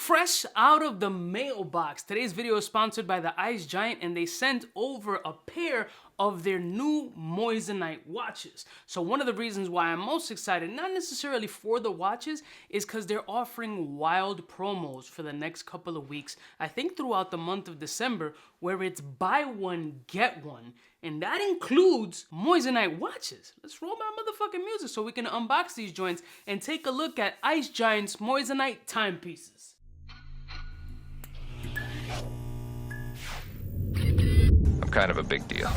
Fresh out of the mailbox, today's video is sponsored by the Icegiant, and they sent over a pair of their new Moissanite watches. So one of the reasons why I'm most excited, not necessarily for the watches, is because they're offering wild promos for the next couple of weeks, I think throughout the month of December, where it's buy one, get one. And that includes Moissanite watches. Let's roll my motherfucking music so we can unbox these joints and take a look at Icegiant's Moissanite timepieces. I'm kind of a big deal.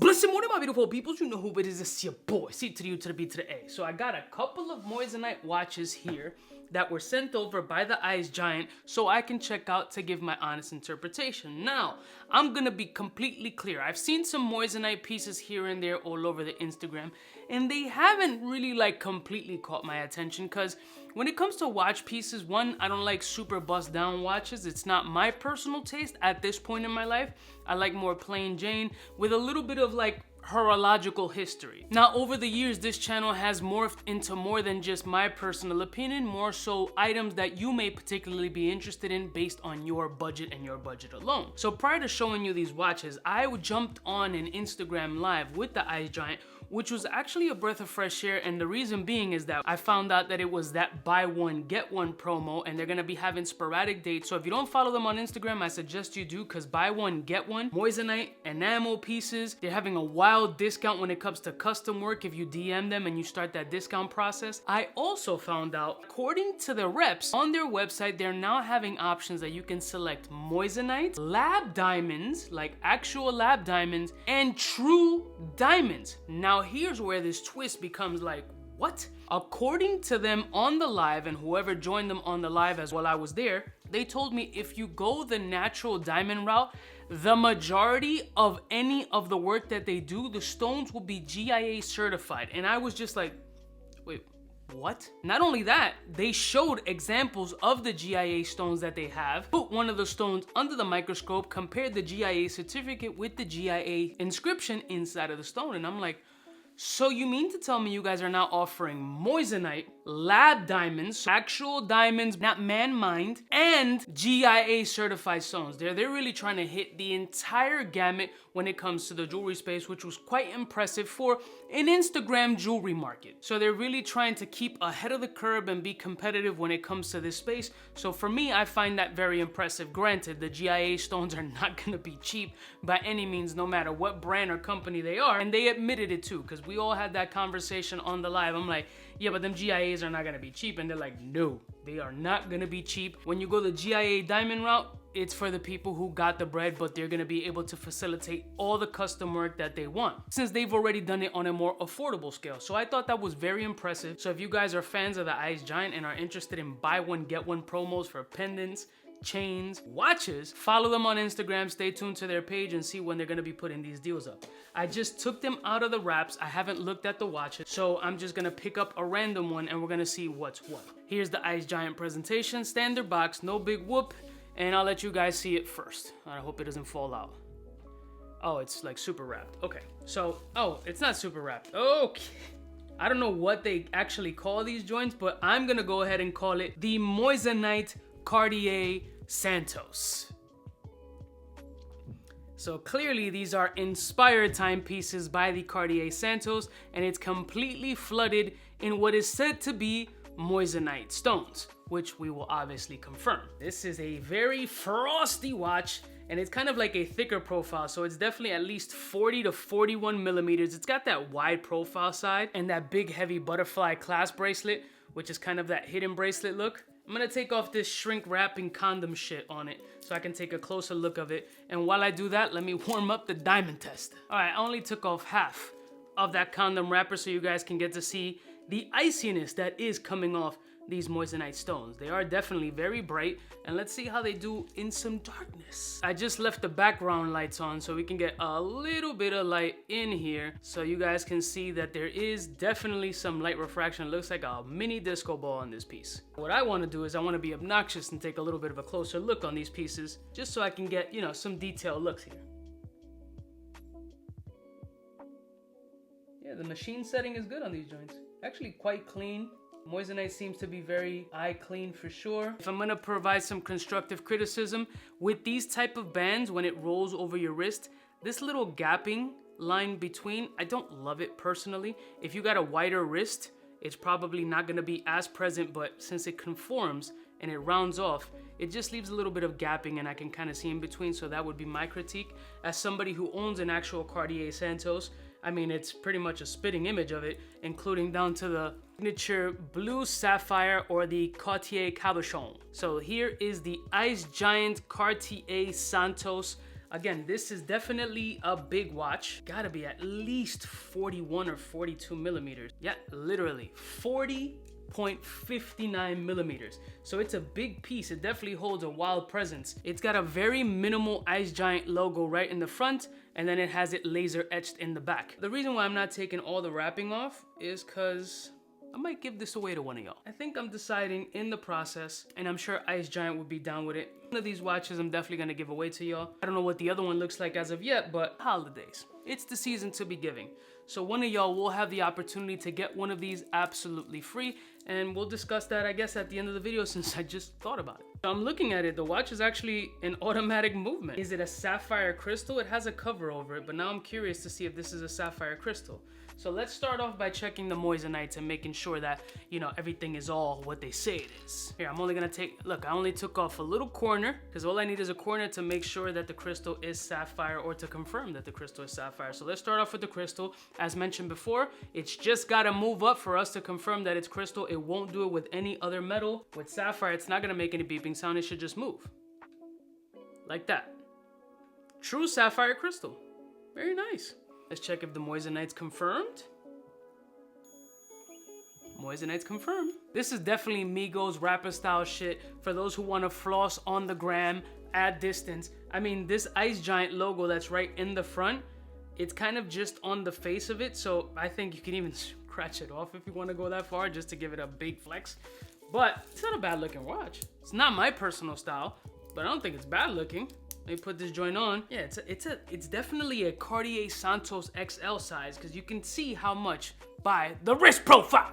Listen, what my beautiful peoples, you know who it is. It's your boy, C to the U to the B to the A. So I got a couple of Moissanite watches here that were sent over by the Icegiant so I can check out to give my honest interpretation. Now, I'm gonna be completely clear. I've seen some Moissanite pieces here and there all over the Instagram, and they haven't really like completely caught my attention because when it comes to watch pieces, one, I don't like super bust down watches. It's not my personal taste at this point in my life. I like more plain Jane with a little bit of like horological history. Now, over the years, this channel has morphed into more than just my personal opinion, more so items that you may particularly be interested in based on your budget and your budget alone. So prior to showing you these watches, I jumped on an Instagram live with the Icegiant, which was actually a breath of fresh air, and the reason being is that I found out that it was that buy one get one promo, and they're gonna be having sporadic dates. So if you don't follow them on Instagram, I suggest you do, because buy one get one Moissanite enamel pieces, they're having a wild discount when it comes to custom work if you DM them and you start that discount process. I also found out, according to the reps on their website, they're now having options that you can select Moissanite, lab diamonds, like actual lab diamonds, and true diamonds. Now here's where this twist becomes like, what? According to them on the live, and whoever joined them on the live as well, I was there, they told me if you go the natural diamond route, the majority of any of the work that they do, the stones will be GIA certified. And I was just like, wait, what? Not only that, they showed examples of the GIA stones that they have, put one of the stones under the microscope, compared the GIA certificate with the GIA inscription inside of the stone. And I'm like, so you mean to tell me you guys are now offering Moissanite, lab diamonds, actual diamonds, not man-mined, and GIA certified stones? They're really trying to hit the entire gamut when it comes to the jewelry space, which was quite impressive for an Instagram jewelry market. So they're really trying to keep ahead of the curve and be competitive when it comes to this space. So for me, I find that very impressive. Granted, the GIA stones are not gonna be cheap by any means, no matter what brand or company they are, and they admitted it too, because we all had that conversation on the live. I'm like, yeah, but them GIAs are not gonna be cheap. And they're like, no, they are not gonna be cheap. When you go the GIA diamond route, it's for the people who got the bread, but they're gonna be able to facilitate all the custom work that they want, since they've already done it on a more affordable scale. So I thought that was very impressive. So if you guys are fans of the Icegiant and are interested in buy one, get one promos for pendants, chains, watches, follow them on Instagram, stay tuned to their page and see when they're gonna be putting these deals up. I just took them out of the wraps. I haven't looked at the watches, so I'm just gonna pick up a random one and we're gonna see what's what. Here's the Icegiant presentation, standard box, no big whoop, and I'll let you guys see it first. I hope it doesn't fall out. Oh, it's like super wrapped. Okay, so, oh, it's not super wrapped. Okay. I don't know what they actually call these joints, but I'm gonna go ahead and call it the Moissanite Cartier Santos. So clearly these are inspired timepieces by the Cartier Santos, and it's completely flooded in what is said to be Moissanite stones, which we will obviously confirm. This is a very frosty watch, and it's kind of like a thicker profile, so it's definitely at least 40 to 41 millimeters. It's got that wide profile side and that big heavy butterfly clasp bracelet, which is kind of that hidden bracelet look. I'm gonna take off this shrink wrapping condom shit on it so I can take a closer look of it. And while I do that, let me warm up the diamond test. All right, I only took off half of that condom wrapper so you guys can get to see the iciness that is coming off these moissanite stones. They are definitely very bright, and let's see how they do in some darkness. I just left the background lights on so we can get a little bit of light in here so you guys can see that there is definitely some light refraction. It looks like a mini disco ball on this piece. What I want to do is I want to be obnoxious and take a little bit of a closer look on these pieces just so I can get, you know, some detailed looks here. Yeah, the machine setting is good on these joints. Actually quite clean. Moissanite seems to be very eye clean for sure. If I'm gonna provide some constructive criticism, with these type of bands, when it rolls over your wrist, this little gapping line between, I don't love it personally. If you got a wider wrist, it's probably not gonna be as present, but since it conforms and it rounds off, it just leaves a little bit of gapping and I can kind of see in between, so that would be my critique. As somebody who owns an actual Cartier Santos, I mean, it's pretty much a spitting image of it, including down to the signature blue sapphire or the Cartier cabochon. So here is the Icegiant Cartier Santos. Again, this is definitely a big watch. Gotta be at least 41 or 42 millimeters. Yeah, literally 40.59 millimeters. So it's a big piece. It definitely holds a wild presence. It's got a very minimal Icegiant logo right in the front, and then it has it laser etched in the back. The reason why I'm not taking all the wrapping off is because I might give this away to one of y'all. I think I'm deciding in the process, and I'm sure Icegiant would be down with it. One of these watches I'm definitely gonna give away to y'all. I don't know what the other one looks like as of yet, but holidays. It's the season to be giving. So one of y'all will have the opportunity to get one of these absolutely free, and we'll discuss that, I guess, at the end of the video since I just thought about it. So I'm looking at it, the watch is actually an automatic movement. Is it a sapphire crystal? It has a cover over it, but now I'm curious to see if this is a sapphire crystal. So let's start off by checking the moissanites and making sure that, you know, everything is all what they say it is. Here, I'm only gonna take, look, I only took off a little corner because all I need is a corner to make sure that the crystal is sapphire or to confirm that the crystal is sapphire. So let's start off with the crystal. As mentioned before, it's just gotta move up for us to confirm that it's crystal. It won't do it with any other metal. With sapphire, it's not gonna make any beeping sound. It should just move. Like that. True sapphire crystal. Very nice. Let's check if the moissanite's confirmed. Moissanite's confirmed. This is definitely Migos rapper style shit for those who want to floss on the gram at distance. I mean, this Icegiant logo that's right in the front, it's kind of just on the face of it, so I think you can even scratch it off if you want to go that far just to give it a big flex. But it's not a bad looking watch. It's not my personal style, but I don't think it's bad looking. Let me put this joint on. Yeah, it's definitely a Cartier Santos XL size because you can see how much by the wrist profile.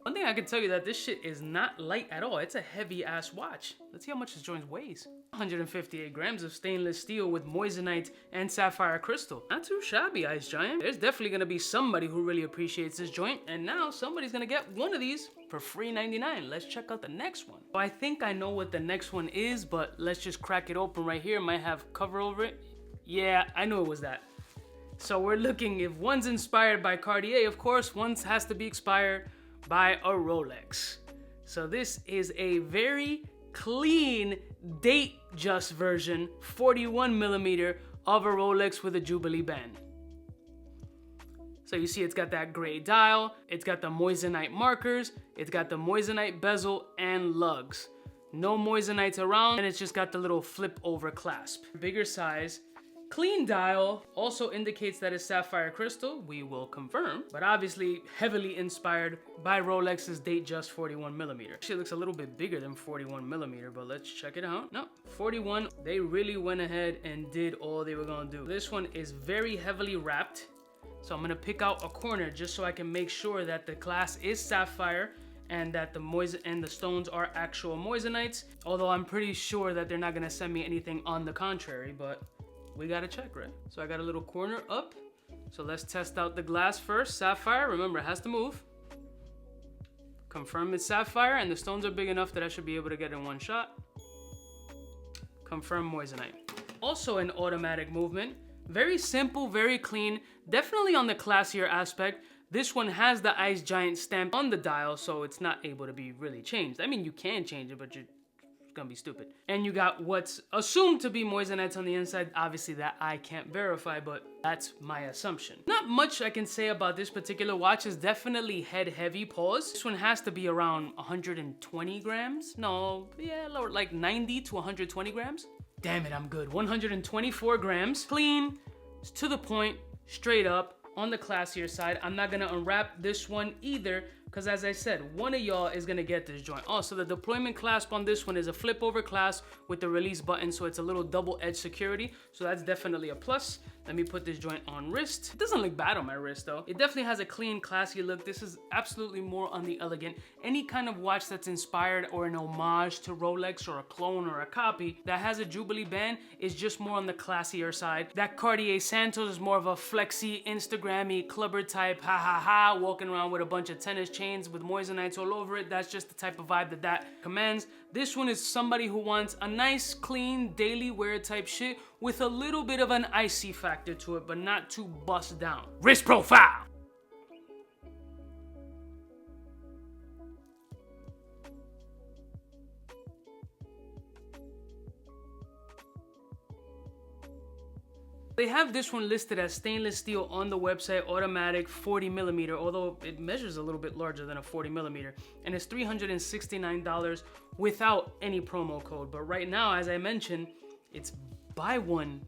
One thing I can tell you that this shit is not light at all. It's a heavy ass watch. Let's see how much this joint weighs. 158 grams of stainless steel with moissanite and sapphire crystal. Not too shabby, Icegiant. There's definitely gonna be somebody who really appreciates this joint, and now somebody's gonna get one of these for free 99. Let's check out the next one. So I think I know what the next one is, but let's just crack it open right here. It might have cover over it. Yeah, I knew it was that. So we're looking, if one's inspired by Cartier, of course, one has to be inspired by a Rolex. So this is a very clean date just version, 41 millimeter of a Rolex with a Jubilee band. So you see it's got that gray dial, it's got the moissanite markers, it's got the moissanite bezel and lugs. No moissanites around, and it's just got the little flip over clasp. Bigger size. Clean dial also indicates that it's sapphire crystal. We will confirm, but obviously heavily inspired by Rolex's date just 41 millimeter. Actually looks a little bit bigger than 41 millimeter, but let's check it out. No, 41, they really went ahead and did all they were gonna do. This one is very heavily wrapped. So I'm gonna pick out a corner just so I can make sure that the glass is sapphire and that the stones are actual moissanites. Although I'm pretty sure that they're not gonna send me anything on the contrary, but we gotta check, right? So I got a little corner up. So let's test out the glass first. Sapphire, remember, it has to move. Confirm it's sapphire, and the stones are big enough that I should be able to get in one shot. Confirm moissanite. Also an automatic movement. Very simple, very clean. Definitely on the classier aspect. This one has the Icegiant stamp on the dial, so it's not able to be really changed. I mean, you can change it, but It's gonna be stupid. And you got what's assumed to be Moissanites on the inside. Obviously that I can't verify, but that's my assumption. Not much I can say about this particular watch. It's definitely head heavy, pause. This one has to be around 120 grams. No, yeah, lower, like 90 to 120 grams. Damn it, I'm good. 124 grams. Clean, to the point, straight up, on the classier side. I'm not gonna unwrap this one either, because as I said, one of y'all is gonna get this joint. Also, the deployment clasp on this one is a flip over clasp with the release button, so it's a little double-edged security, so that's definitely a plus. Let me put this joint on wrist. It doesn't look bad on my wrist though. It definitely has a clean, classy look. This is absolutely more on the elegant. Any kind of watch that's inspired or an homage to Rolex or a clone or a copy that has a Jubilee band is just more on the classier side. That Cartier Santos is more of a flexy, Instagrammy, clubber type, ha ha ha, walking around with a bunch of tennis chains with Moissanites all over it. That's just the type of vibe that commands. This one is somebody who wants a nice, clean, daily wear type shit with a little bit of an icy factor to it, but not too bust down. Wrist profile. They have this one listed as stainless steel on the website, automatic 40mm, although it measures a little bit larger than a 40mm, and it's $369 without any promo code. But right now, as I mentioned, it's buy one,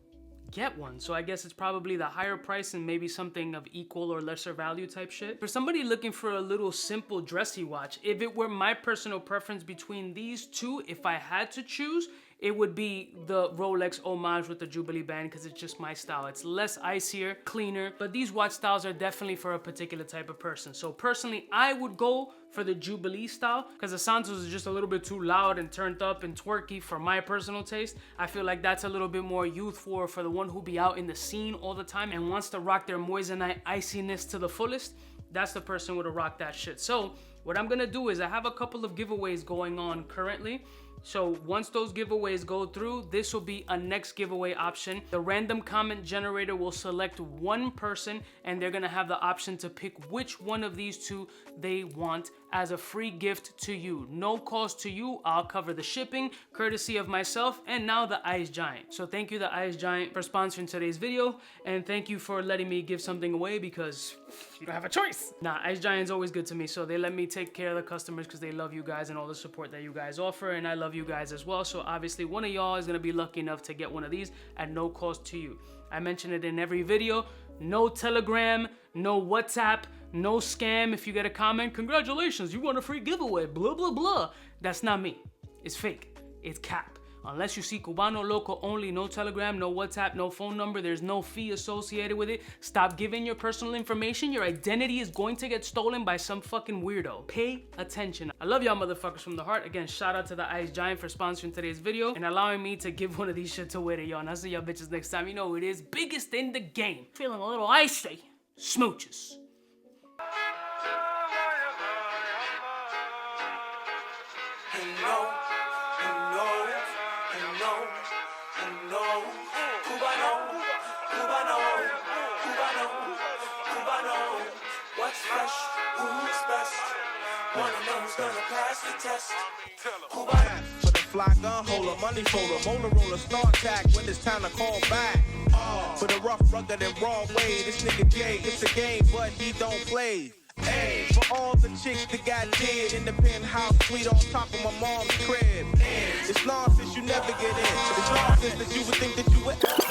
get one. So I guess it's probably the higher price and maybe something of equal or lesser value type shit. For somebody looking for a little simple dressy watch, if it were my personal preference between these two, if I had to choose, it would be the Rolex homage with the Jubilee band, because it's just my style. It's less icier, cleaner, but these watch styles are definitely for a particular type of person. So personally, I would go for the Jubilee style, because the Santos is just a little bit too loud and turned up and twerky for my personal taste. I feel like that's a little bit more youthful for the one who be out in the scene all the time and wants to rock their Moissanite iciness to the fullest. That's the person who would rock that shit. So what I'm gonna do is I have a couple of giveaways going on currently. So once those giveaways go through, this will be a next giveaway option. The random comment generator will select one person and they're gonna have the option to pick which one of these two they want as a free gift to you. No cost to you. I'll cover the shipping, courtesy of myself and now the Icegiant. So thank you, the Icegiant, for sponsoring today's video, and thank you for letting me give something away, because you don't have a choice. Nah, Icegiant's always good to me, so they let me take care of the customers because they love you guys and all the support that you guys offer, and I love you guys as well. So obviously one of y'all is gonna be lucky enough to get one of these at no cost to you. I mention it in every video. No Telegram, no WhatsApp, no scam. If you get a comment, congratulations, you won a free giveaway, blah, blah, blah. That's not me. It's fake. It's cap. Unless you see Cubano Loco only, no Telegram, no WhatsApp, no phone number, there's no fee associated with it. Stop giving your personal information. Your identity is going to get stolen by some fucking weirdo. Pay attention. I love y'all motherfuckers from the heart. Again, shout out to the Icegiant for sponsoring today's video and allowing me to give one of these shits away to y'all. And I'll see y'all bitches next time. You know who it is. Biggest in the game. Feeling a little icy. Smooches. What's fresh? Who's best? One of them's gonna pass the test. For the fly gun holder, money folder, motor roller, start tag when it's time to call back. For the rough, rugged, and raw way, this nigga Jay, it's a game, but he don't play. Hey, for all the chicks that got dead in the penthouse suite on top of my mom's crib. It's nonsense you never get in. It's nonsense that you would think that you would.